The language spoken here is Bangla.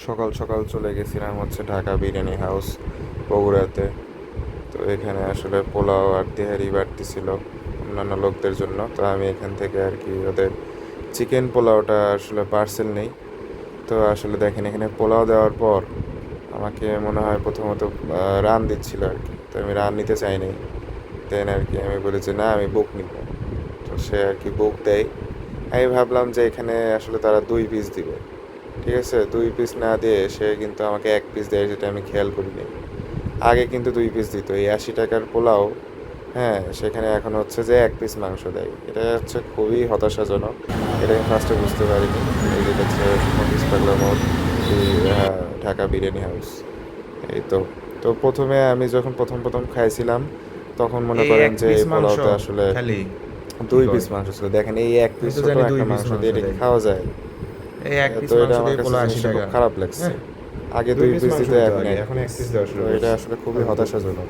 সকাল সকাল চলে গেছিলাম হচ্ছে ঢাকা বিরিয়ানি হাউস বগুড়াতে। তো এখানে আসলে পোলাও আর তেহারি বাড়তি ছিল অন্যান্য লোকদের জন্য। তো আমি এখান থেকে আর কি ওদের চিকেন পোলাওটা আসলে পার্সেল নেই। তো আসলে দেখেন এখানে পোলাও দেওয়ার পর আমাকে মনে হয় প্রথমত রান দিচ্ছিল আর কি। তো আমি রান নিতে চাইনি। দেন আর কি আমি বলি যে না আমি বুক নিব। তো সে আর কি বুক দেয়। আমি ভাবলাম যে এখানে আসলে তারা 2 পিস দিবে। ঠিক আছে, 2 পিস না দিয়ে সে কিন্তু আমাকে 1 পিস দেয়, যেটা আমি খেয়াল করিনি। আগে কিন্তু 2 পিস দিত এই 80 টাকার পোলাও। হ্যাঁ, সেখানে এখন হচ্ছে যে 1 পিস মাংস দেয়। এটা হচ্ছে খুবই হতাশাজনক। এটা আমি ফার্স্টে বুঝতে পারিনি। এই যেটা হচ্ছে মতিস পাগলা মোড়, এই ঢাকা বিরিয়ানি হাউস। এই তো। তো প্রথমে আমি যখন প্রথম প্রথম খাইছিলাম তখন মনে এই করেন এক যে পিস এই মাংস পোলাওতে আসলে খালি কি 2 পিস কয়? মাংস ছিল। দেখেন এই এক আমি পিস তো ছোট জানি দুই একটা পিস মাংস মাংস দিয়ে এটা কি দেয়। খাওয়া যায়? এই এক পিস তো এটা মাংস আমার দিয়ে কাছে পোলা আশি জিনিসটা খুব টাকা খারাপ লাগছে। হ্যাঁ, আগে দুই দুই পিস পিস মাংস দিত, দিত এখন আগে, এক এখন এক পিস পিস দেওয়া তো শুরু এটা করছে। আসলে খুবই ফালতু। হতাশাজনক।